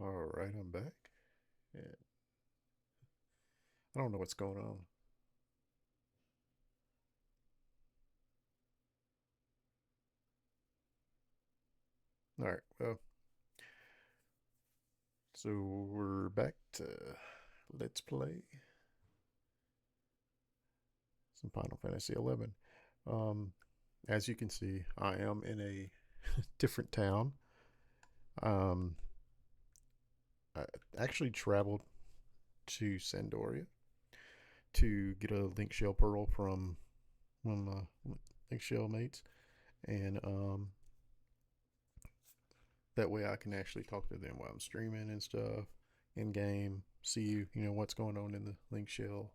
All right, I'm back. Yeah, I don't know what's going on. All right, well, so we're back to let's play some Final Fantasy 11. Um, as you can see, I am in a different town. Um, I actually traveled to Sandoria to get a Link Shell Pearl from one of my Link Shell mates, and that way I can actually talk to them while I'm streaming and stuff in game. See what's going on in the Link Shell.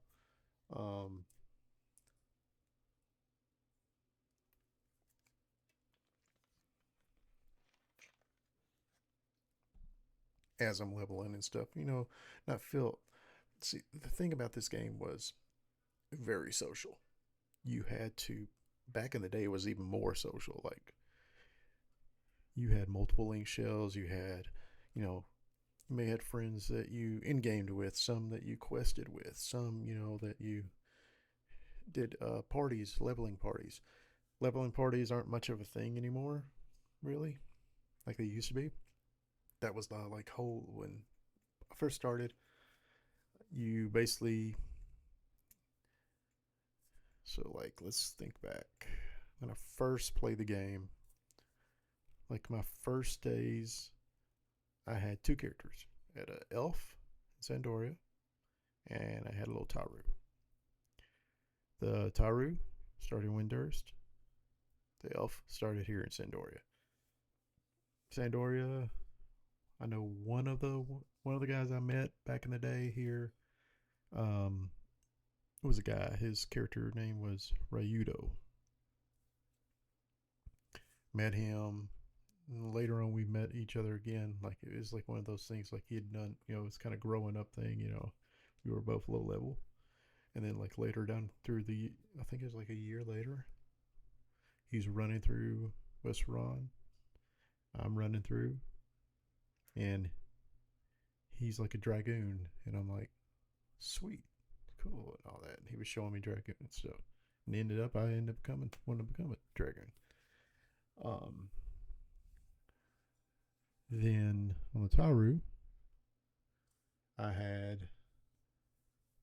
Um, as I'm leveling and stuff, not feel. See, the thing about this game was very social. You had to, back in the day, it was even more social. Like, you had multiple link shells, you know, you may have friends that you in gamed with, some that you quested with, some, that you did parties, leveling parties. Leveling parties aren't much of a thing anymore, really, like they used to be. That was the like whole when I first started. You basically like let's think back when I first played the game. Like my first days, I had two characters. I had an elf in Sandoria, and I had a little Taru. The Taru started in Windurst. The elf started here in Sandoria. Sandoria, I know one of the guys I met back in the day here. Um, was a guy. His character name was Ryudo. Met him. And later on, we met each other again. Like it was like one of those things. Like he had done, it's kind of growing up thing. We were both low level, and then like later down through I think it was like a year later, he's running through West Ron. I'm running through, and he's like a dragoon, and I'm like, sweet, cool, and all that. And he was showing me dragoon and stuff, and I ended up wanting to become a dragoon. Um, then on the Taru, I had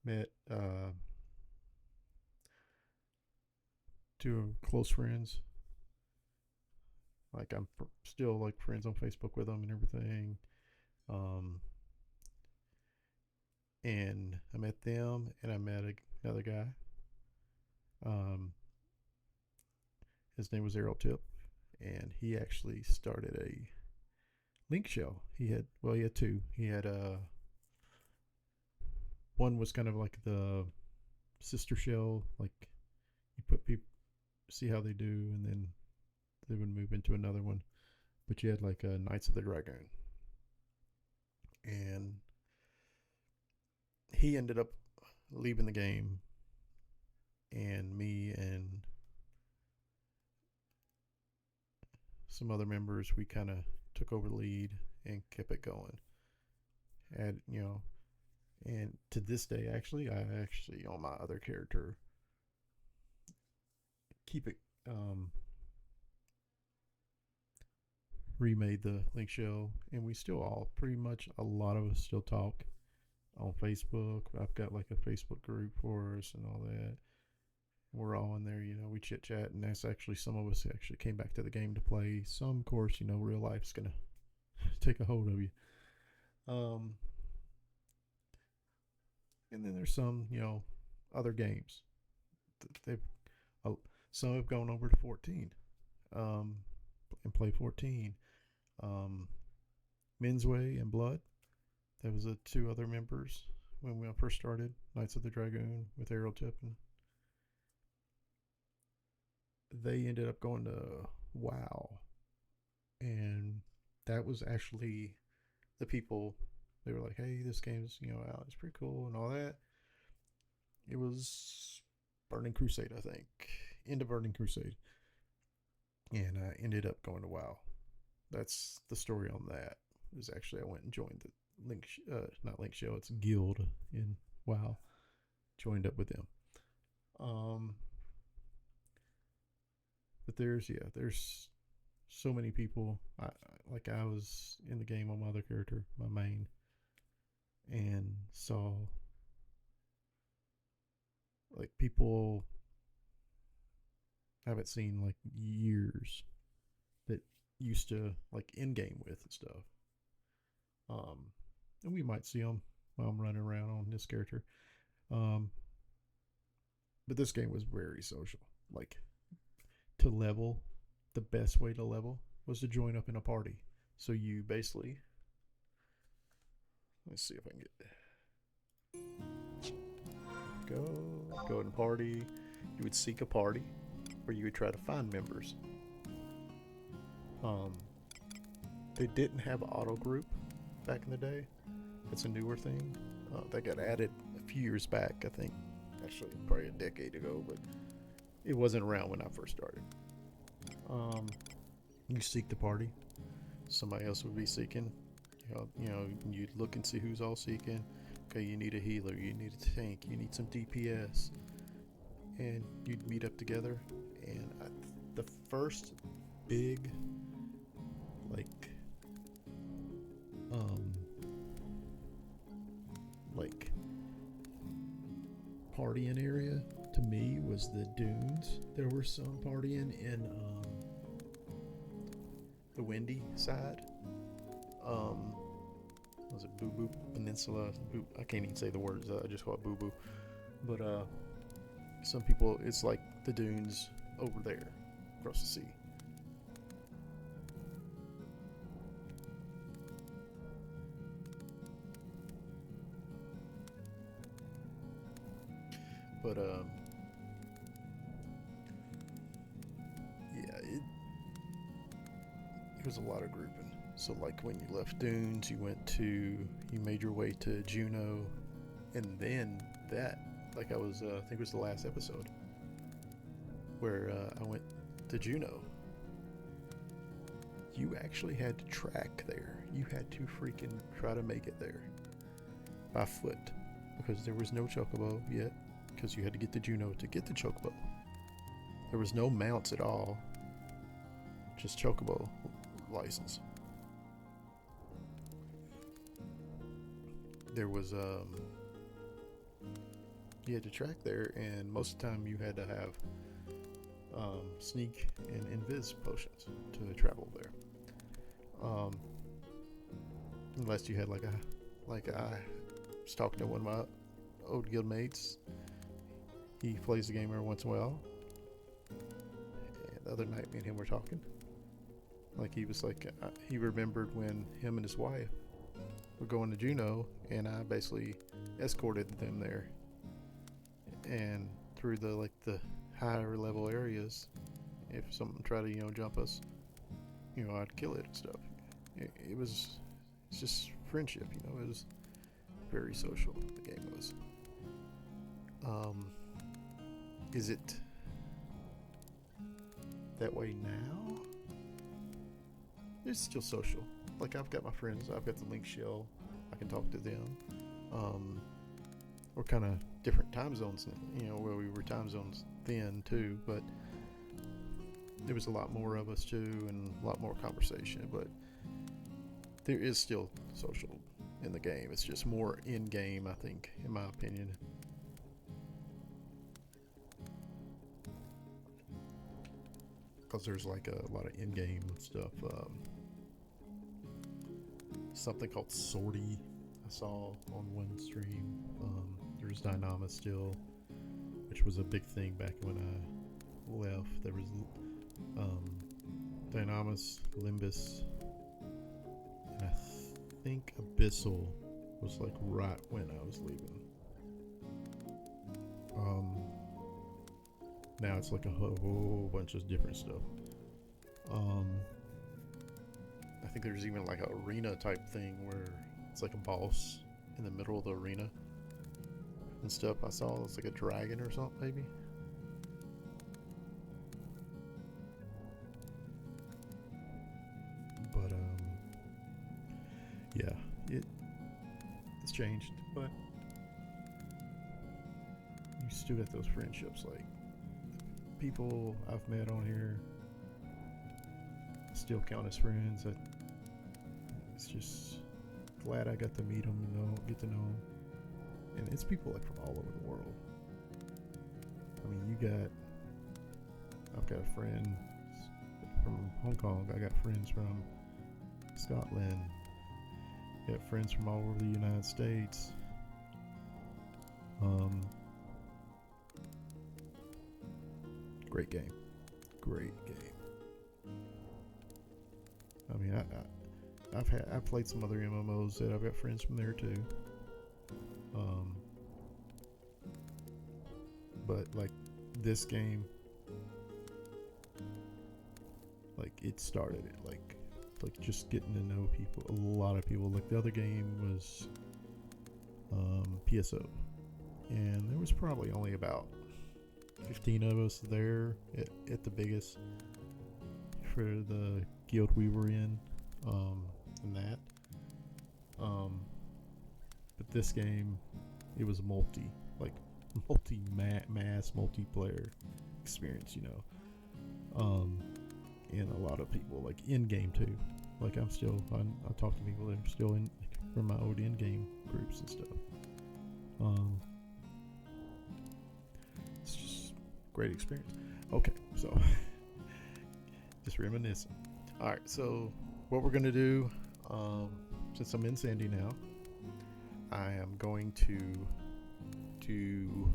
met two close friends. Like I'm still like friends on Facebook with them and everything. Um, and I met them, and I met another guy. Um, his name was Errol Tip, and he actually started a link shell. He had two. He had one was kind of like the sister shell, like you put people see how they do, and then they would move into another one. But you had like Knights of the Dragon, and he ended up leaving the game, and me and some other members we kind of took over the lead and kept it going. And and to this day, actually, I actually on my other character keep it remade the link shell, and we still all pretty much a lot of us still talk on Facebook. I've got like a Facebook group for us and all that. We're all in there, we chit chat, and that's actually some of us actually came back to the game to play. Some, of course, real life's gonna take a hold of you. Um, and then there's some, other games. They've uh, some have gone over to 14, um, and play 14. Um, Men's Way and Blood. That was the two other members when we first started Knights of the Dragoon with Arrow Tip, and they ended up going to WoW, and that was actually the people. They were like, "Hey, this game's out. It's pretty cool and all that." It was Burning Crusade, I think, end of Burning Crusade, and I ended up going to WoW. That's the story on that. It was actually I went and joined the not Link Shell, it's Guild in WoW. Joined up with them. But there's so many people. I was in the game on my other character, my main, and saw like people I haven't seen like years that used to like in game with and stuff. Um, and we might see them while I'm running around on this character. Um, but this game was very social. Like to level, the best way to level was to join up in a party. So you basically, let's see if I can get go in a party. You would seek a party where you would try to find members. They didn't have auto group back in the day. It's a newer thing. That got added a few years back, I think. Actually, probably a decade ago, but it wasn't around when I first started. You seek the party. Somebody else would be seeking. You'd look and see who's all seeking. Okay, you need a healer. You need a tank. You need some DPS. And you'd meet up together. And the first big, like partying area to me was the dunes. There were some partying in the windy side. Was it Boo Boo Peninsula? I can't even say the words. I just call it Boo Boo. But some people, it's like the dunes over there across the sea. But yeah, it was a lot of grouping. So like when you left Dunes, you made your way to Juneau, and then that, like I think it was the last episode where I went to Juneau. You actually had to track there. You had to freaking try to make it there by foot because there was no chocobo yet. Because you had to get to Juneau to get the chocobo. There was no mounts at all, just chocobo license. There was you had to track there, and most of the time you had to have sneak and invis potions to travel there. Unless you had like I was talking to one of my old guild mates. He plays the game every once in a while. And the other night, me and him were talking. Like he was like, he remembered when him and his wife were going to Juneau, and I basically escorted them there. And through the higher level areas, if someone tried to jump us, I'd kill it and stuff. It's just friendship, It was very social. The game was. Is it that way now? It's still social. Like I've got my friends, I've got the Link Shell, I can talk to them. We're kind of different time zones, where we were time zones then too, but there was a lot more of us too, and a lot more conversation, but there is still social in the game. It's just more in game, I think, in my opinion. Because there's like a lot of in-game stuff. Something called Sortie I saw on one stream. There's Dynama still, which was a big thing back when I left. There was Dynamis, Limbus, and I think Abyssal was like right when I was leaving. Now it's like a whole bunch of different stuff. I think there's even like an arena type thing where it's like a boss in the middle of the arena and stuff. I saw it's like a dragon or something, maybe. But yeah, it's changed, but you still get those friendships. Like people I've met on here still count as friends. It's just glad I got to meet them and get to know them. And it's people like from all over the world. I mean, I've got a friend from Hong Kong. I got friends from Scotland. I got friends from all over the United States. Great game. Great game. I mean, I've played some other MMOs that I've got friends from there too. But like this game, like it started it, like just getting to know people, a lot of people. Like the other game was PSO, and there was probably only about 15 of us there at the biggest for the guild we were in, and that. But this game, it was mass multiplayer experience, and a lot of people like in game too. Like I talk to people that are still in from my old in game groups and stuff. It's just great experience. Okay, so just reminiscing. All right, so what we're gonna do, since I'm in Sandy now, I am going to do.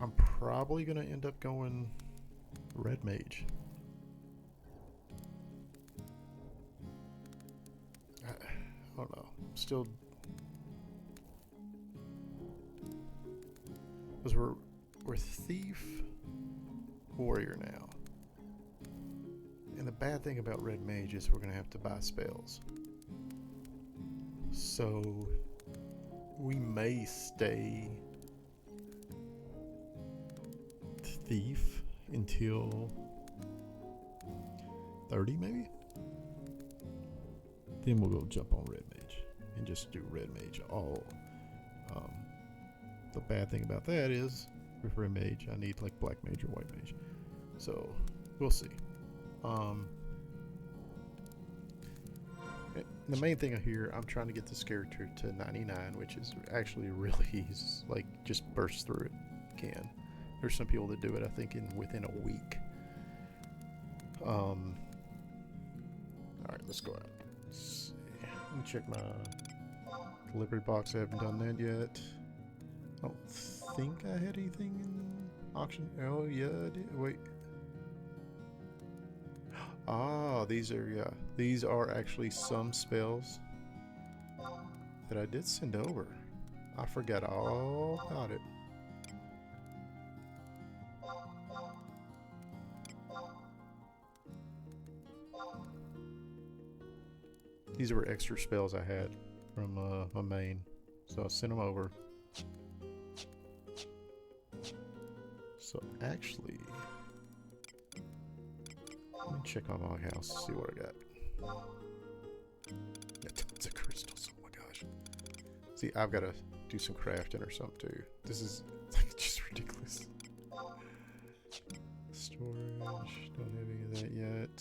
I'm probably gonna end up going Red Mage. I don't know. Still, because we're Thief Warrior now, and the bad thing about Red Mage is we're gonna have to buy spells. So we may stay Thief until 30 maybe. Then we'll go jump on Red Mage and just do Red Mage all. The bad thing about that is with Red Mage I need like Black Mage or White Mage. So we'll see. The main thing I hear, I'm trying to get this character to 99, which is actually really easy. Like just burst through it. Can. There's some people that do it, I think, within a week. All right, let's go out. Let me check my delivery box. I haven't done that yet. I don't think I had anything in auction. Oh yeah, I did. Wait. Ah, these are actually some spells that I did send over. I forgot all about it. These were extra spells I had from my main, so I sent them over. So actually, let me check on my house to see what I got. Got tons of crystals. Oh my gosh! See, I've got to do some crafting or something too. This is like just ridiculous. Storage. Don't have any of that yet.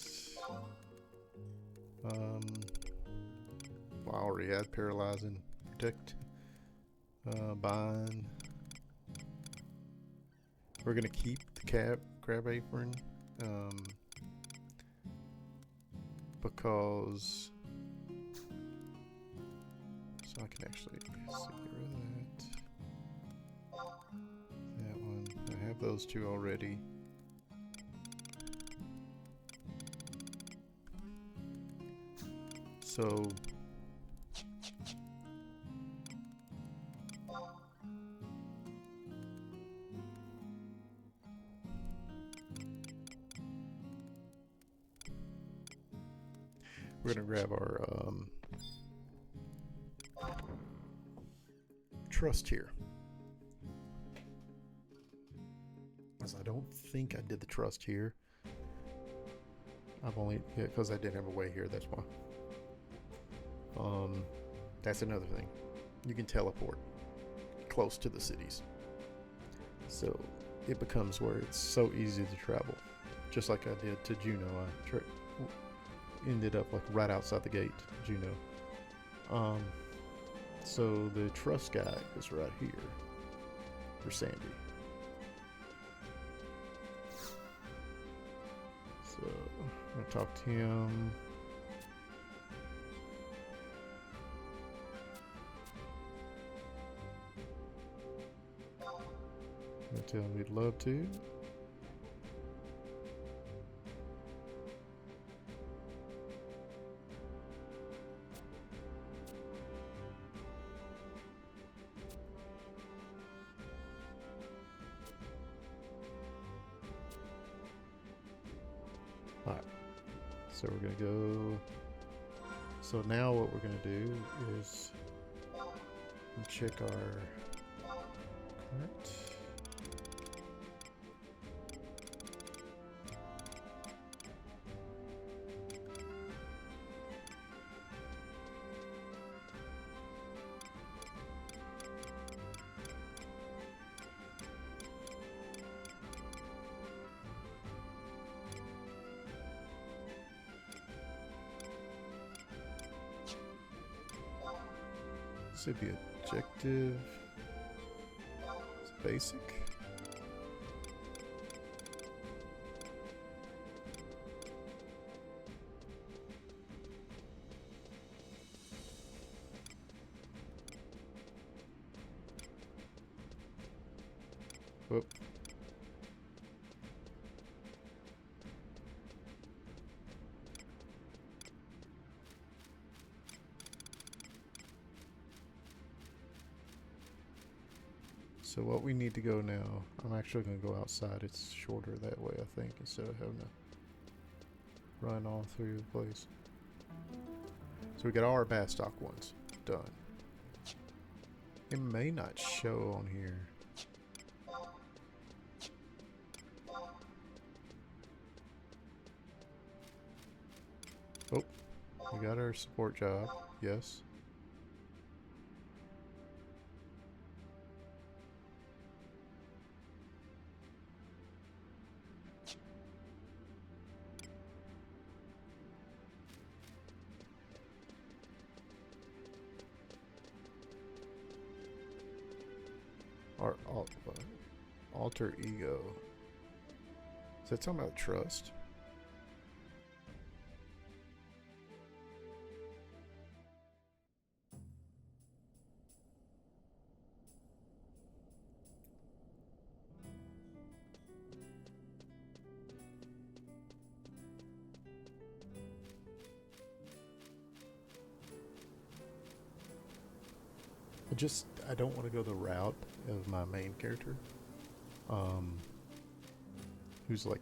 Well, I already had paralyzing, protect, bind. We're gonna keep the crab apron, because so I can actually get rid of that. That one. I have those two already. So we're gonna grab our trust here, because I don't think I did the trust here. I've only, yeah, because I didn't have a way here, that's why. Um, that's another thing. You can teleport close to the cities. So it becomes where it's so easy to travel. Just like I did to Juneau. Ended up like right outside the gate, Juneau. So the trust guy is right here for Sandy. So I'm gonna talk to him. I'm gonna tell him we'd love to. Alright, so we're gonna go. So now what we're gonna do is check our current. This would be objective. It's basic. Whoop. So what we need to go now, I'm actually going to go outside. It's shorter that way, I think, instead of having to run all through the place. So we got all our Bastock ones done. It may not show on here. Oh, we got our support job, yes. Our alter ego. Is that talking about trust? I don't want to go the route of my main character, who's like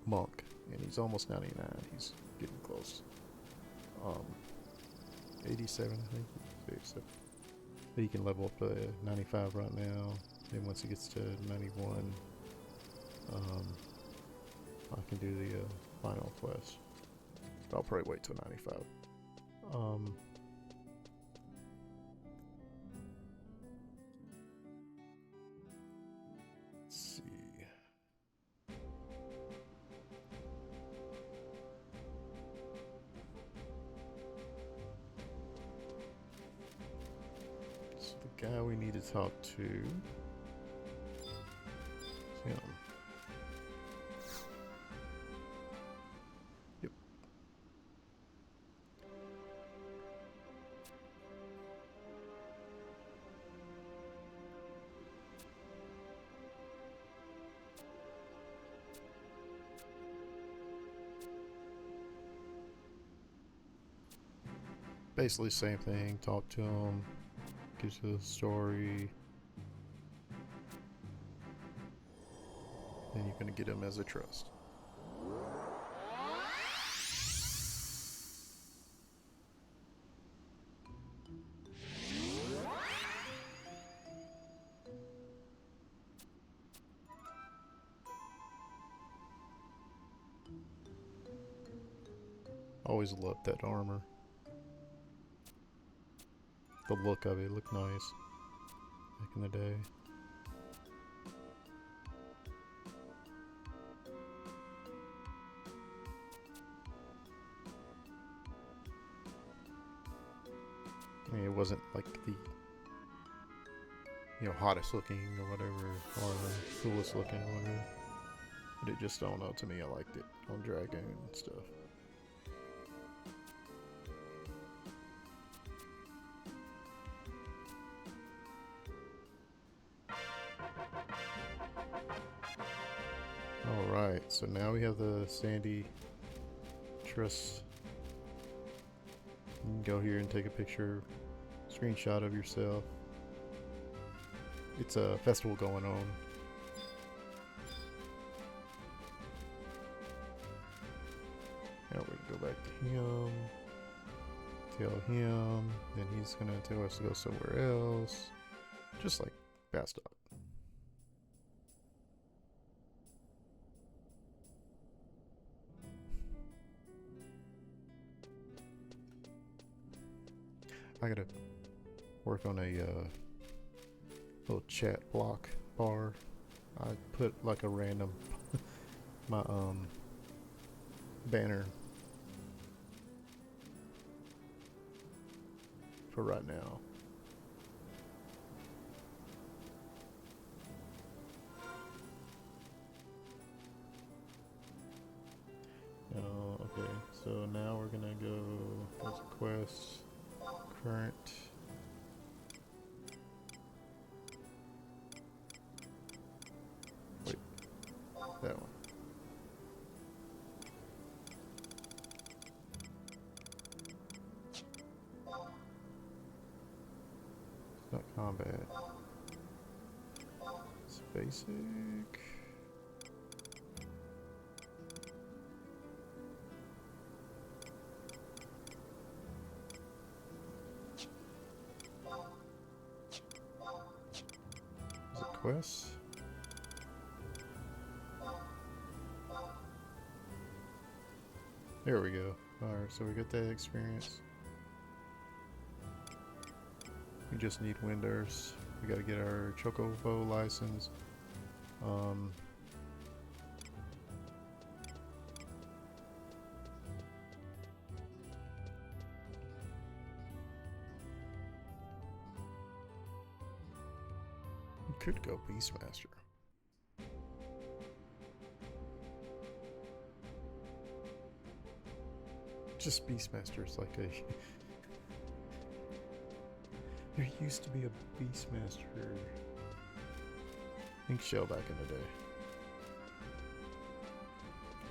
monk, and he's almost 99. He's getting close. 87, I think. 87. He can level up to 95 right now. Then once he gets to 91, I can do the final quest. But I'll probably wait till 95. Guy we need to talk to is him. Yep. Basically same thing, talk to him. To the story, and you're going to get him as a trust. Always loved that armor. The look of it looked nice back in the day. I mean, it wasn't like the hottest looking or whatever, or the coolest looking or whatever. But it just, I don't know, to me, I liked it on Dragoon and stuff. Alright, so now we have the Sandy Truss. You can go here and take a picture, screenshot of yourself. It's a festival going on. Now we can go back to him, tell him, then he's gonna tell us to go somewhere else, just like Bastot. I gotta work on a little chat block bar. I put like a random my banner for right now. Okay, so now we're gonna go as a quest, current. Wait, that one. It's not combat. It's basic. Is it quests? There we go. Alright, so we got that experience. We just need Winders. We gotta get our Chocobo license. We could go Beastmaster. Just Beastmaster is like a... There used to be a Beastmaster ink shell back in the day.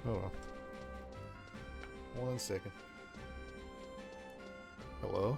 Oh well. 1 second. Hello?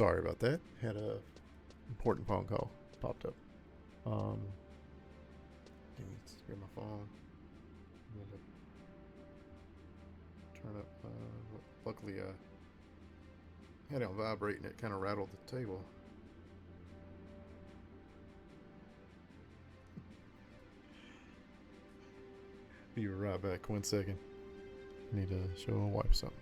Sorry about that. Had a important phone call popped up. Give me get my phone. I'm gonna turn up. Luckily, I had it on vibrate and it kind of rattled the table. Be right back. 1 second. Need to show my wife something.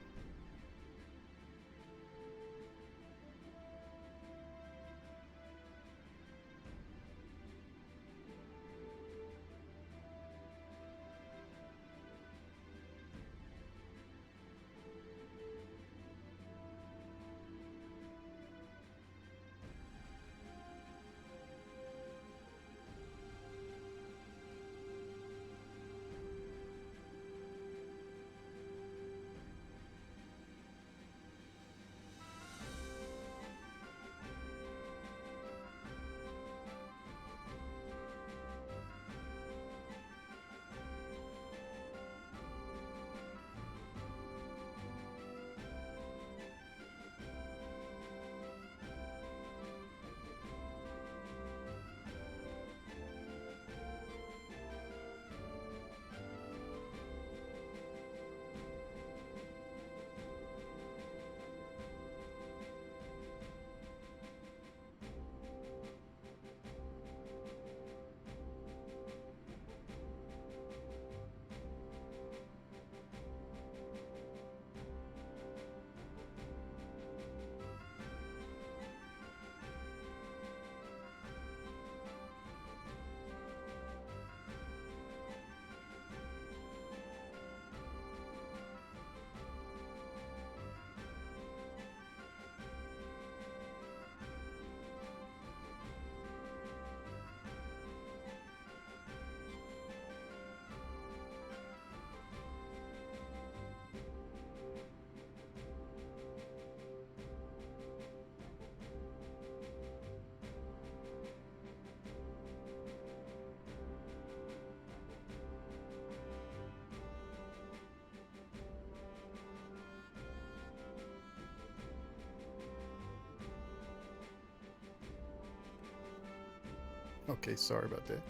Okay, sorry about that.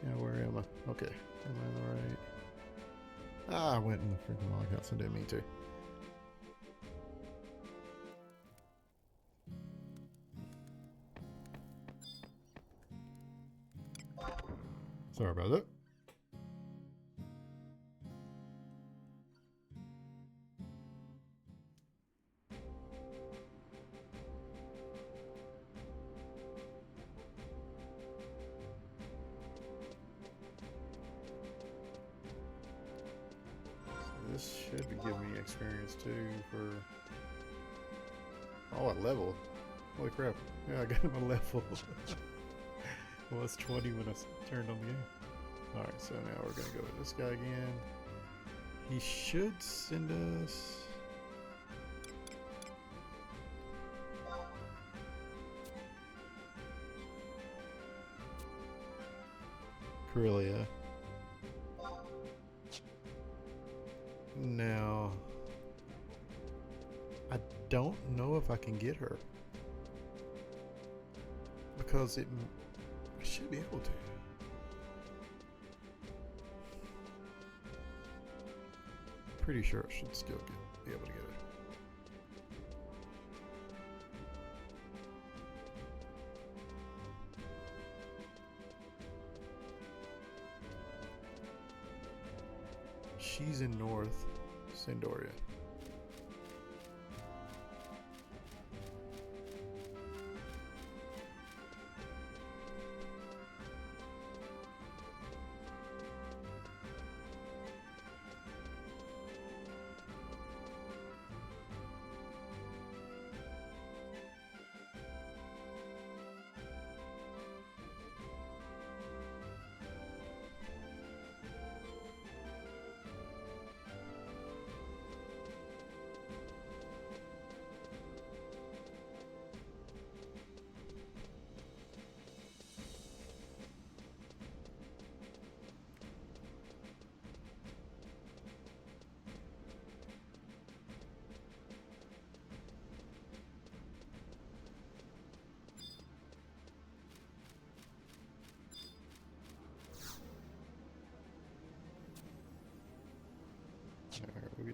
Yeah, where am I? Okay, am I in the right? Ah, I went in the freaking log house. I didn't mean to. Sorry about that. This should be giving me experience too for... Oh, I leveled. Holy crap. Yeah, I got my level. It was 20 when I turned on the game. Alright, so now we're going to go with this guy again. He should send us... Corellia. Now, I don't know if I can get her. Because I should be able to. Pretty sure I should still be able to get her. She's in North Sandoria.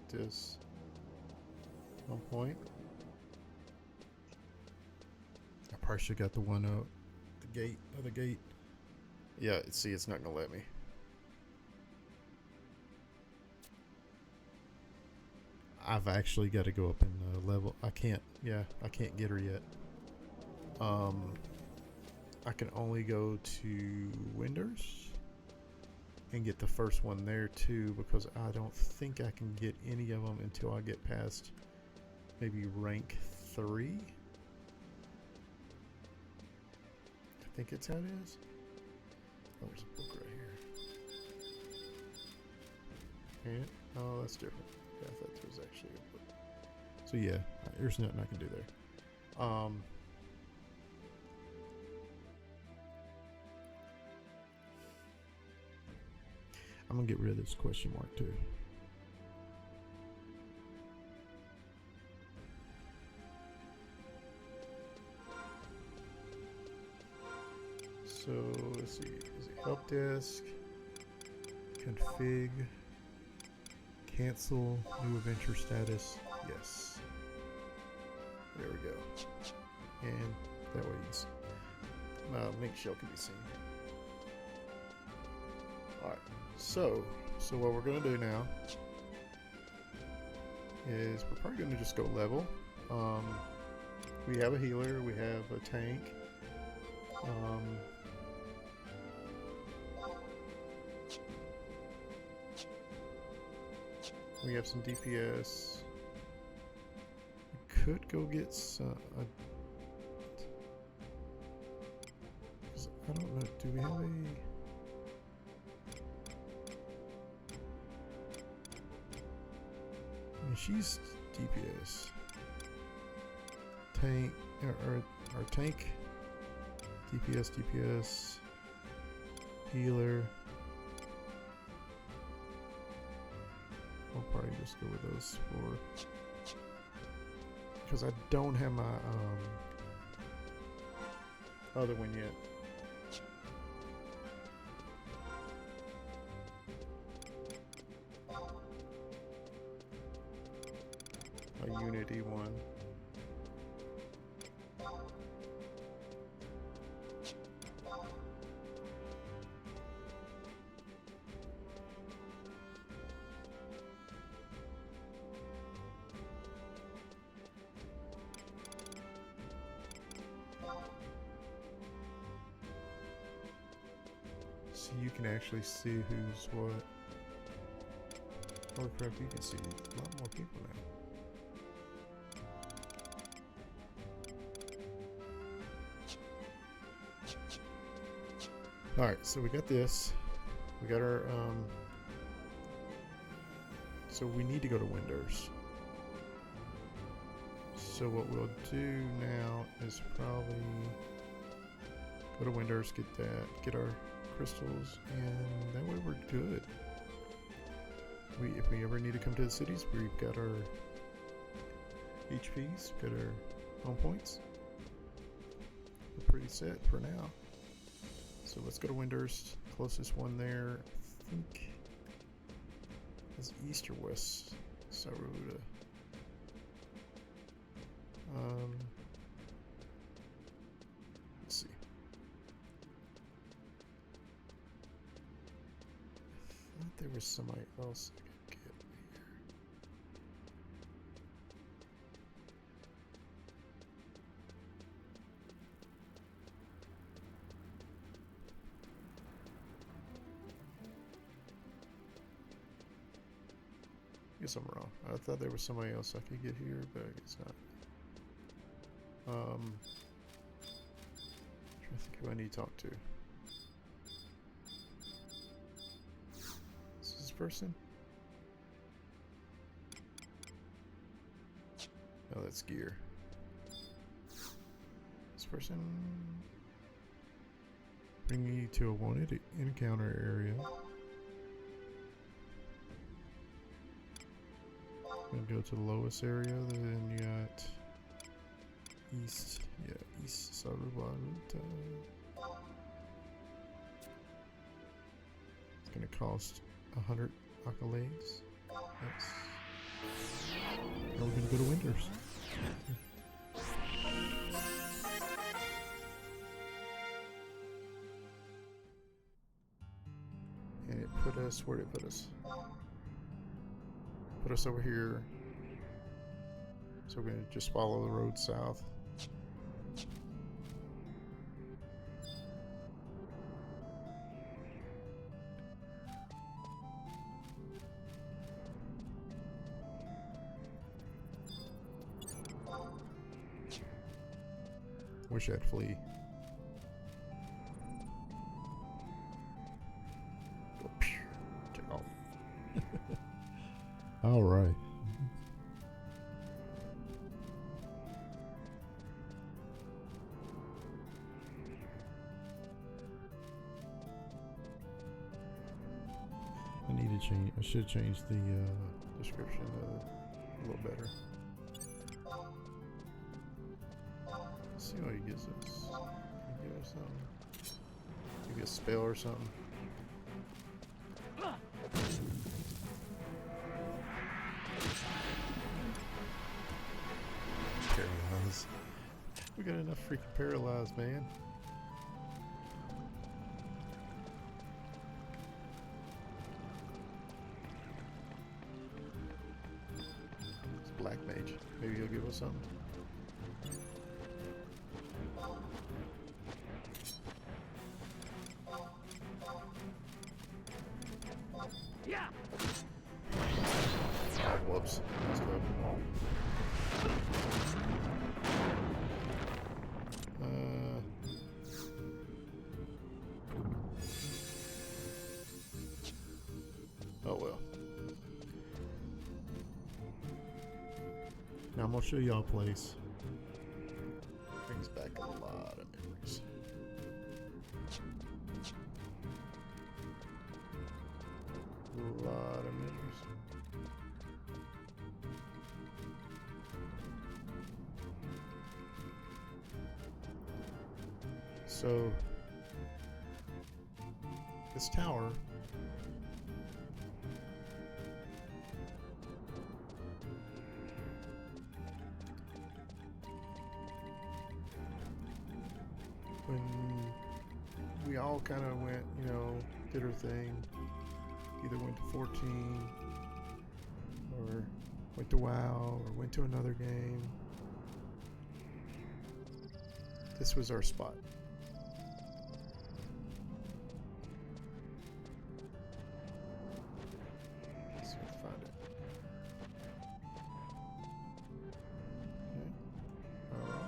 get this on point. I probably should got the one out. The gate, other gate. Yeah, see, it's not gonna let me. I've actually got to go up in the level. I can't. Yeah, I can't get her yet. I can only go to Winders and get the first one there too, because I don't think I can get any of them until I get past maybe rank 3. I think it's how it is. Oh, there's a book right here. And, oh, that's different. Yeah, I thought there was actually a book. So yeah, there's nothing I can do there. I'm gonna get rid of this question mark too. So let's see, is it help desk, config, cancel, new adventure status, yes. There we go. And that way link shell can be seen. Alright, so what we're gonna do now is we're probably gonna just go level. We have a healer, we have a tank. We have some DPS. We could go get some. I don't know. Do we have a? I mean, she's DPS. Tank or tank. DPS. Healer. I'll probably just go with those 4 because I don't have my other one yet. A Unity one. So you can actually see who's what. Holy crap, you can see a lot more people now. Alright, so we got this. We got our, so we need to go to Winders. So what we'll do now is probably go to Winders, get that, get our crystals, and that way we're good. If we ever need to come to the cities, we've got our HPs, got our home points. We're pretty set for now. So let's go to Winders. Closest one there, I think, is east or west Saruda. Let's see. I thought there was somebody else I could get here. I guess I'm wrong. I thought there was somebody else I could get here, but I guess not. I'm trying to think who I need to talk to. Is this person? No, that's gear. This person. Bring me to a wanted encounter area. I'm gonna go to the lowest area, then you got east, yeah, east Sarubaruta. It's gonna cost 100 accolades. Yes. Now we're gonna go to Winters. And it put us, where did it put us? Put us over here. So we're gonna just follow the road south. Wish I'd flee. Go pew, take off. All right. I need to change. I should change the description a little better. Let's see what he gives us. Can he give us something? Maybe a spell or something. Paralyze. We got enough freaking paralyzed, man. It's Black Mage. Maybe he'll give us something. Yeah. Oh, whoops. Messed up. Oh well. Now I'm gonna show y'all a place. Brings back a lot of memories. A lot of memories. So this tower when we all kind of went, you know, did our thing, either went to 14 or went to WoW or went to another game. This was our spot. Let's see if I can find it. Okay. Alright.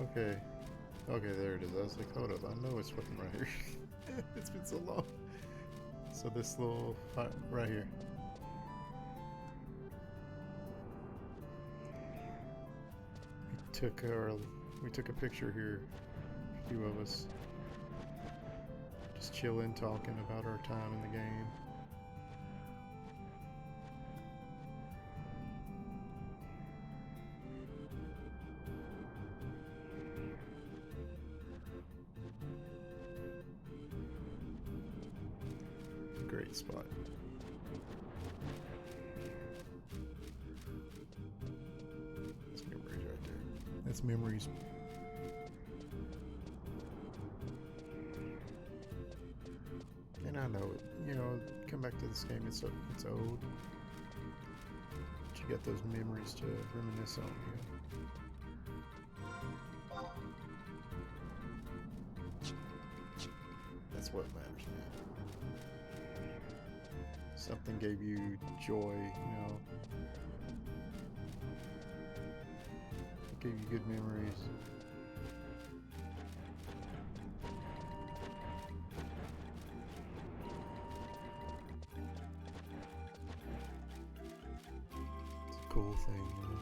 Okay. Okay, there it is. I was like, hold up, I know it's fucking right here. It's been so long. So this little right here. We took a picture here, a few of us. Just chilling, talking about our time in the game. Great spot. That's memories right there. That's memories. And I know it. You know, come back to this game. It's old. But you got those memories to reminisce on. You know? That's what matters, man. Something gave you joy, you know. It gave you good memories. It's a cool thing, you know.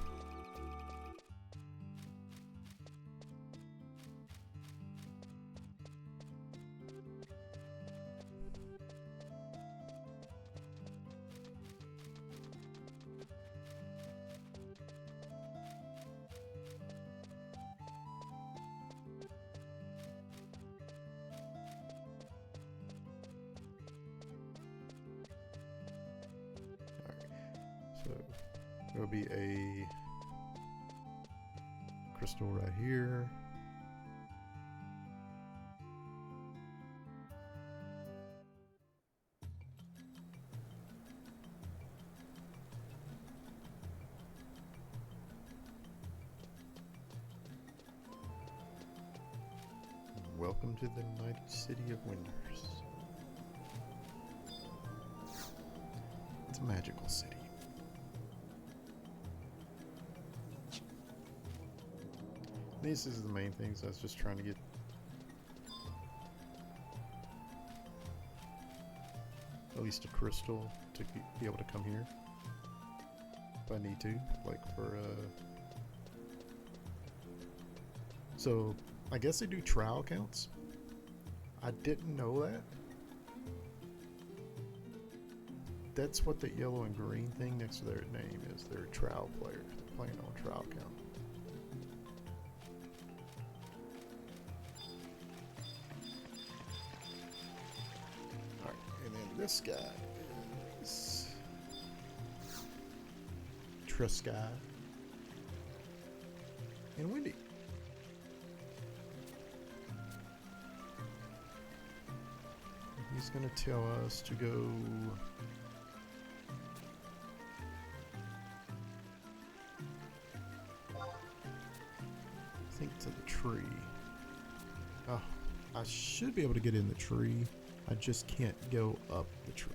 There'll be a crystal right here. Welcome to the mighty city of Winders. It's a magical city. These is the main things I was just trying to get. At least a crystal to be able to come here. If I need to. Like for, So, I guess they do trial counts. I didn't know that. That's what the yellow and green thing next to their name is. They're a trial player. They're playing on trial count. Alright, and then this guy is Trisky and Wendy. He's going to tell us to go I think to the tree. Oh, I should be able to get in the tree. I just can't go up the tree.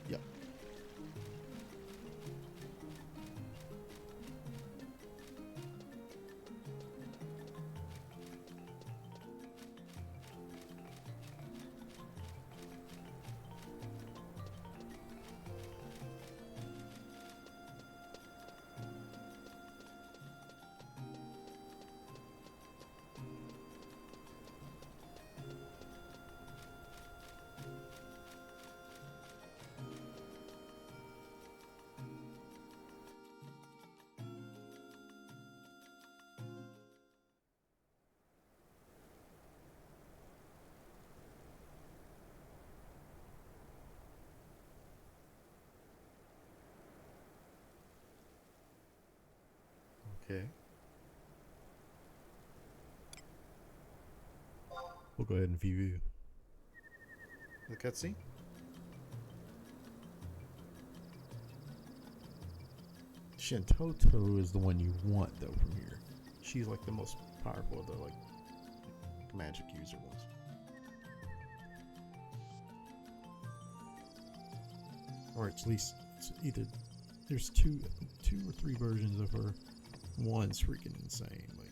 Yep. Okay. We'll go ahead and view the cutscene. Shintoto is the one you want though from here. She's like the most powerful of the like magic user ones. Or at least it's either there's two or three versions of her. One's freaking insane. Like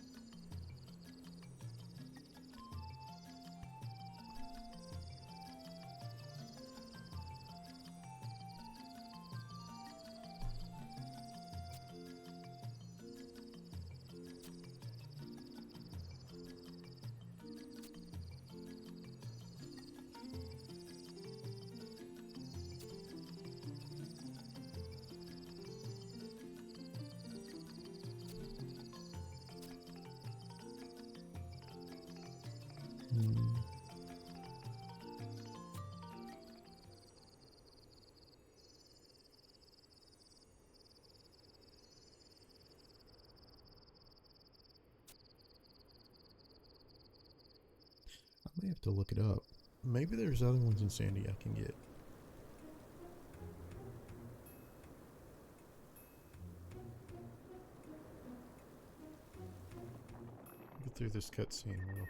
I may have to look it up. Maybe there's other ones in Sandy I can get. Get through this cutscene real.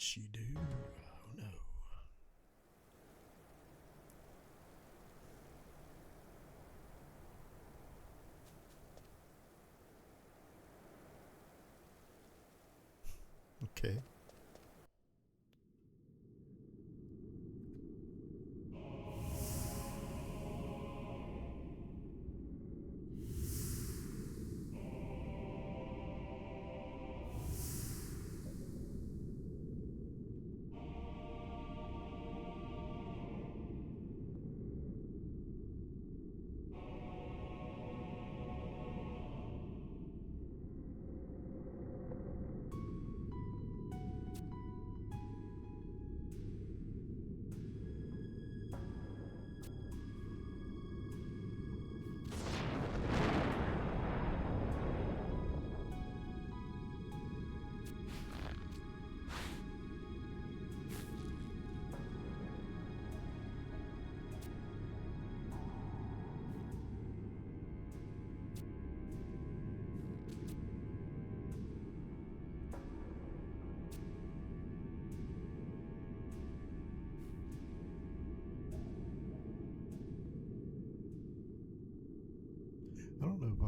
she do? Oh no. Okay. I don't know if I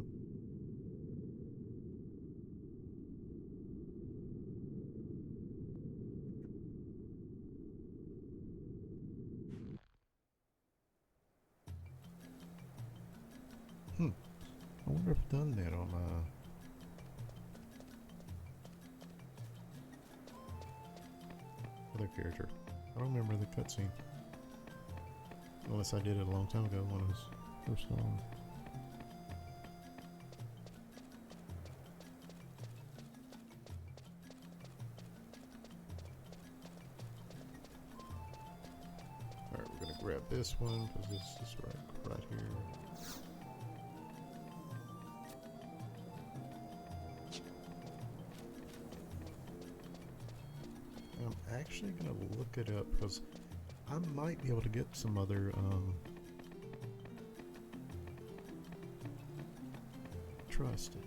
wonder if I've done that on my other character. I don't remember the cutscene. Unless I did it a long time ago when I was first on. Alright, we're gonna grab this one because this is right here. I'm actually gonna look it up because I might be able to get some other trust.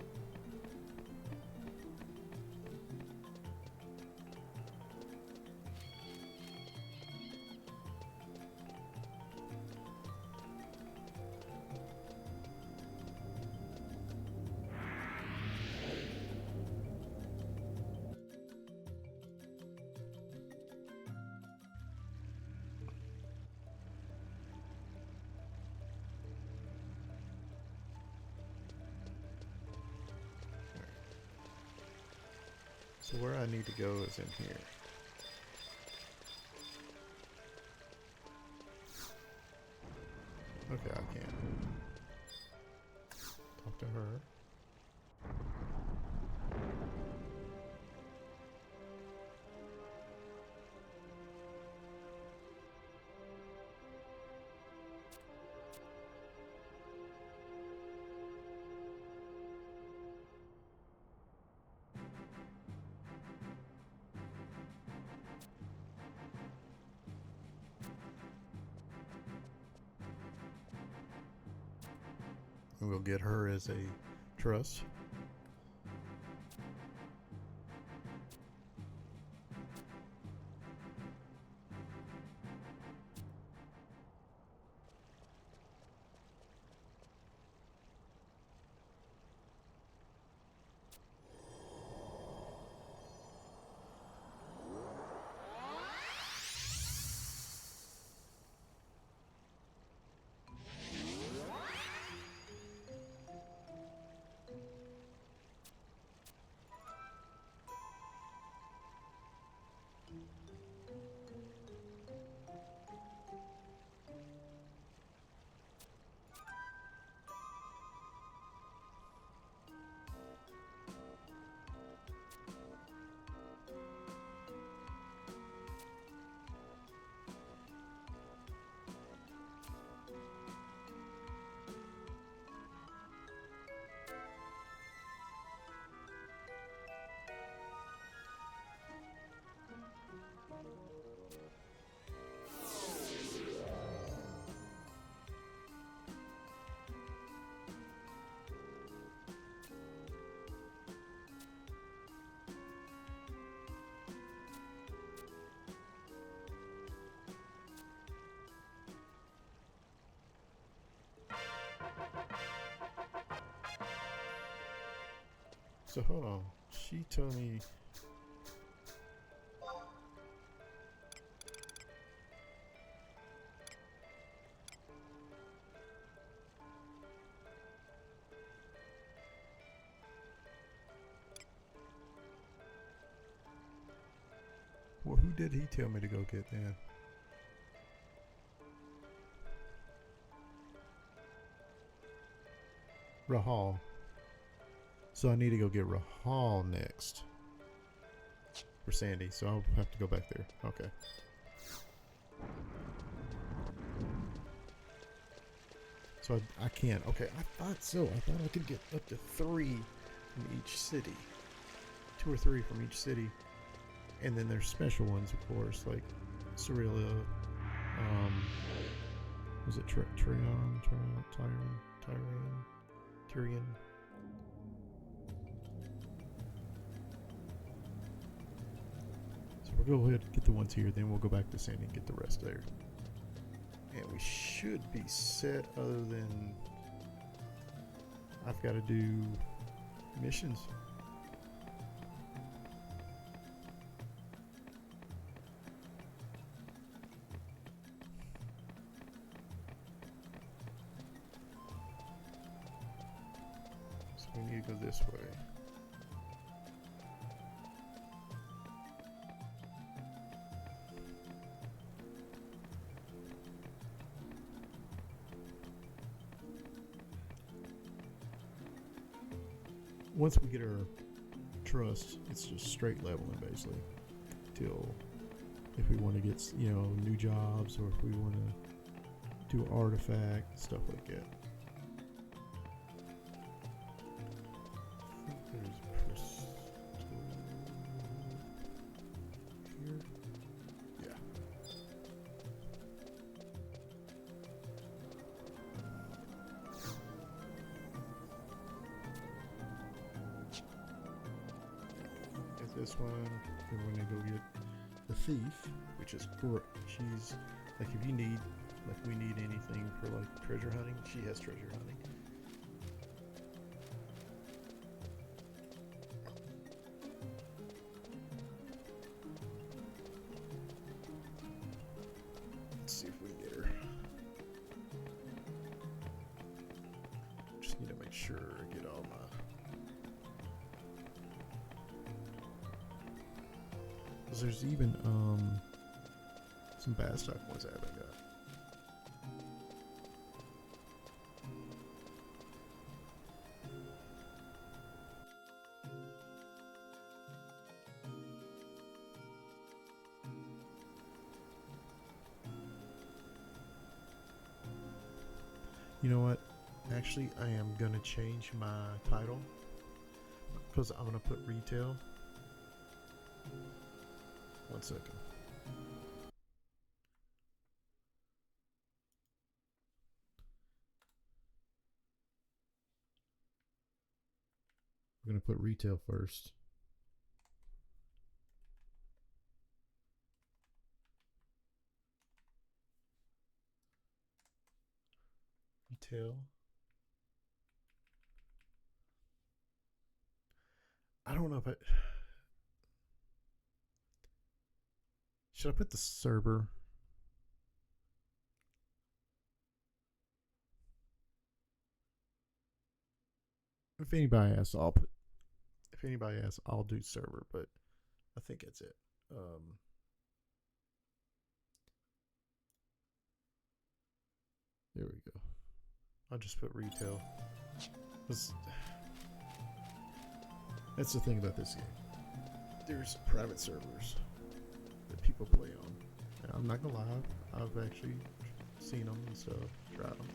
So where I need to go is in here. Okay, I can talk to her. And we'll get her as a trust. So hold on. She told me. Well, who did he tell me to go get then? Rahal. So I need to go get Rahal next for Sandy. So I'll have to go back there. Okay. So I can't. Okay, I thought so. I thought I could get up to 3 from each city. 2 or 3 from each city. And then there's special ones, of course, like Cirilla. Was it Tyrion? So we'll go ahead and get the ones here, then we'll go back to Sandy and get the rest there. And we should be set other than I've got to do missions. So we need to go this way. Once we get our trust, it's just straight leveling basically till if we want to get, you know, new jobs or if we want to do artifact, stuff like that. I think there's crystal here. Yeah. Get this one. Then we're gonna go get the thief, which is great. She's like, if you need, like, we need anything for like treasure hunting, she has treasure hunting. Let's see if we can get her. Just need to make sure I get all my. Because there's even some bad stock ones I haven't got. You know what? Actually, I am gonna change my title because I'm gonna put retail. 1 second. We're gonna put retail first. Retail. I don't know if I should I put the server. If anybody asks, I'll put. If anybody asks, I'll do server, but I think that's it. There we go. I'll just put retail. That's the thing about this game. There's private servers that people play on. And I'm not gonna lie, I've actually seen them and stuff, tried them.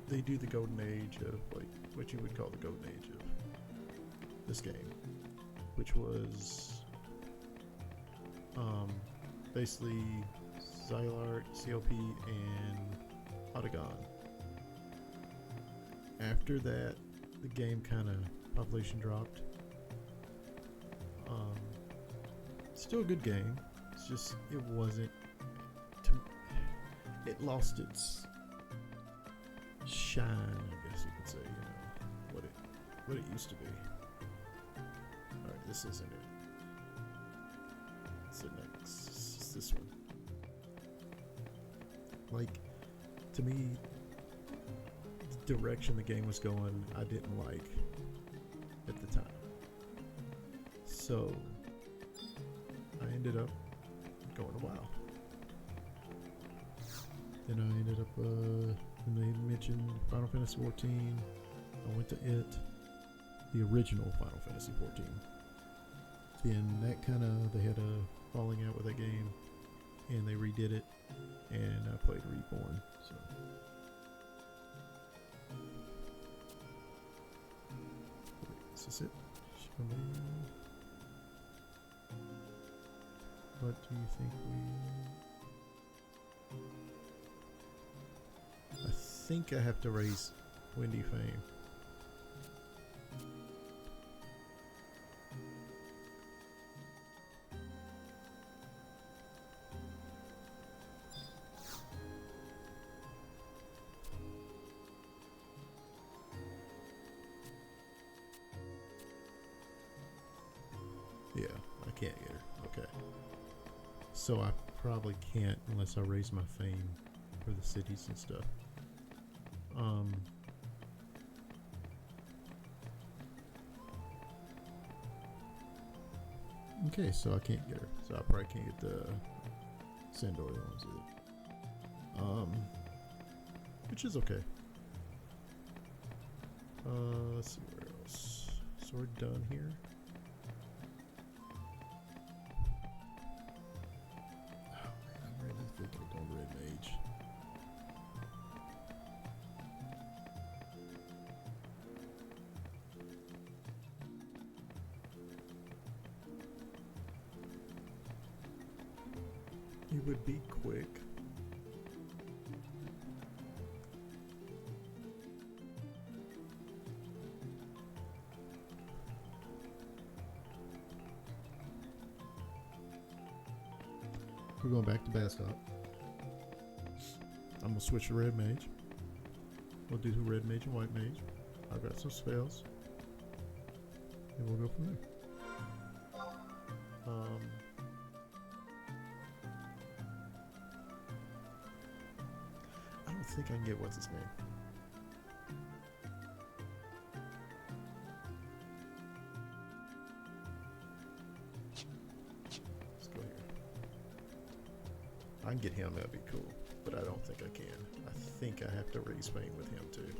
They do the golden age of, like, what you would call the golden age of this game, which was basically Xylark, CLP, and Autogon. After that, the game kind of population dropped. Still a good game. It's just it wasn't. It lost its shine, I should say, what it used to be. All right, this isn't it. It's the next. It's this one. Like, to me, the direction the game was going, I didn't like at the time. So I ended up going a while. Then I ended up, when they mentioned Final Fantasy 14, I went to it, the original Final Fantasy 14. Then that kind of, they had a falling out with that game, and they redid it, and I played Reborn. So. Is this it? Show me. What do you think I think I have to raise Windy Fame. Yeah, I can't get her. Okay. So I probably can't unless I raise my fame for the cities and stuff. Okay, so I can't get her. So I probably can't get the Sandori ones either. Which is okay. Let's see where else. So we're done here. Oh man, I'm really thinking of going Red Mage. It would be quick. We're going back to Bastot. I'm gonna switch to Red Mage. We'll do Red Mage and White Mage. I've got some spells, and we'll go from there. I don't think I can get what's his name. Let's go here. I can get him, that'd be cool. But I don't think I can. I think I have to raise Fame with him too.